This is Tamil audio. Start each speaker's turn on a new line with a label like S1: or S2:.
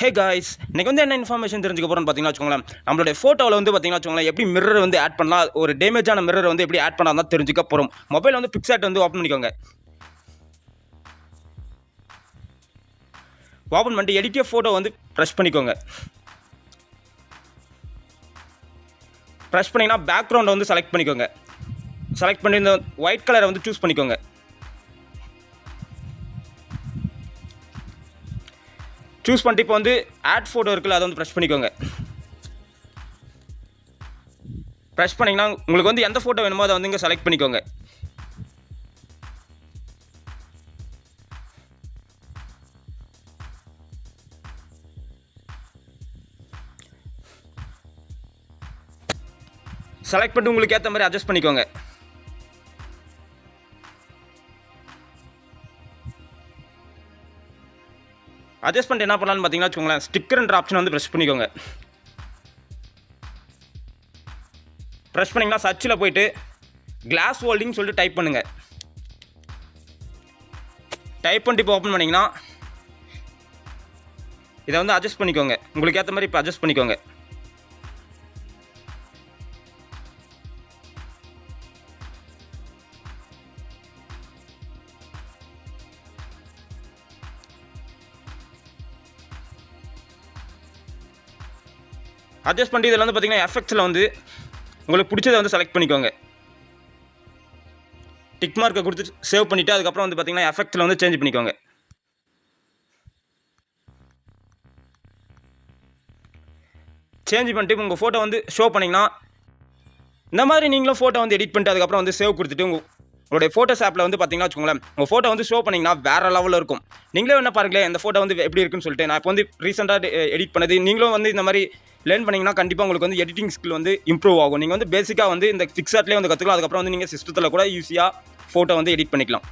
S1: ஹே காய்ஸ், இன்றைக்கி வந்து என்ன இன்ஃபர்மேஷன் தெரிஞ்சுக்க போகிறோன்னு பார்த்தீங்கன்னா வச்சுக்கோங்களேன், நம்மளுடைய ஃபோட்டோவில் வந்து பார்த்தீங்கன்னா வச்சுக்கோங்களேன், எப்படி மிரர் வந்து ஆட் பண்ணலாம், ஒரு டேமேஜான மிரர் வந்து எப்படி ஆட் பண்ணலாம் தான் தெரிஞ்சுக்க போகிறோம். மொபைல் வந்து பிக்சாட் வந்து ஓப்பன் பண்ணிக்கோங்க. ஓப்பன் பண்ணிட்டு எடிட்டிவ் ஃபோட்டோ வந்து ப்ரெஸ் பண்ணிக்கோங்க. ப்ரெஸ் பண்ணிங்கன்னா பேக்ரவுண்டை வந்து செலக்ட் பண்ணிக்கோங்க. செலக்ட் பண்ணி இந்த ஒயிட் கலரை வந்து சூஸ் பண்ணிக்கோங்க. சூஸ் பண்ணிட்டு இப்போ வந்து ஆட் ஃபோட்டோ இருக்குல்ல, அதை வந்து ப்ரெஸ் பண்ணிக்கோங்க. ப்ரெஸ் பண்ணிங்கன்னா உங்களுக்கு வந்து எந்த ஃபோட்டோ வேணுமோ அதை வந்து இங்கே செலக்ட் பண்ணிக்கோங்க. செலக்ட் பண்ணிட்டு உங்களுக்கு ஏற்ற மாதிரி அட்ஜஸ்ட் பண்ணிக்கோங்க. அட்ஜஸ்ட் பண்ணிட்டு என்ன பண்ணலான்னு பார்த்தீங்கன்னா வச்சுக்கோங்களேன், ஸ்டிக்கர்ன்ற ஆப்ஷன் வந்து ப்ரெஸ் பண்ணிக்கோங்க. ப்ரெஸ் பண்ணிங்கன்னா சர்ச்சில் போயிட்டு கிளாஸ் ஹோல்டிங் சொல்லிட்டு டைப் பண்ணுங்கள். டைப் பண்ணிட்டு இப்போ ஓப்பன் பண்ணிங்கன்னா இதை வந்து அட்ஜஸ்ட் பண்ணிக்கோங்க. உங்களுக்கு ஏற்ற மாதிரி இப்போ அட்ஜஸ்ட் பண்ணிக்கோங்க. அட்ஜஸ்ட் பண்ணிட்டு இதில் வந்து பார்த்தீங்கன்னா எஃபெக்ட்ஸில் வந்து உங்களுக்கு பிடிச்சதை வந்து செலக்ட் பண்ணிக்கோங்க. டிக் மார்க்கை கொடுத்து சேவ் பண்ணிவிட்டு அதுக்கப்புறம் வந்து பார்த்தீங்கன்னா எஃபெக்ட்ஸில் வந்து சேஞ்ச் பண்ணிக்கோங்க. சேஞ்ச் பண்ணிட்டு உங்கள் ஃபோட்டோ வந்து ஷோ பண்ணிங்கன்னா இந்த மாதிரி நீங்களும் ஃபோட்டோ வந்து எடிட் பண்ணிட்டு அதுக்கப்புறம் வந்து சேவ் கொடுத்துட்டு உங்களுடைய ஃபோட்டோஸ் ஆப்பில் வந்து பார்த்தீங்கன்னா வச்சுக்கோங்களேன், உங்கள் ஃபோட்டோ வந்து ஷோ பண்ணிங்கன்னா வேறு லெவலில் இருக்கும். நீங்களே என்ன பாருங்களேன், இந்த ஃபோட்டோ வந்து எப்படி இருக்குன்னு சொல்லிட்டு. நான் இப்போ வந்து ரீசெண்டாக எடிட் பண்ணது. நீங்களும் வந்து இந்த மாதிரி லேர்ன் பண்ணிங்கன்னா கண்டிப்பாக உங்களுக்கு வந்து எடிட்டிங் ஸ்கில் வந்து இம்ப்ரூவ் ஆகும். நீங்கள் வந்து பேசிக்காக வந்து இந்த பிக்சாட்லேயே வந்து கற்றுக்கலாம். அதுக்கப்புறம் வந்து நீங்கள் சிஸ்டத்தில் கூட ஈஸியாக ஃபோட்டோ வந்து எடிட் பண்ணிக்கலாம்.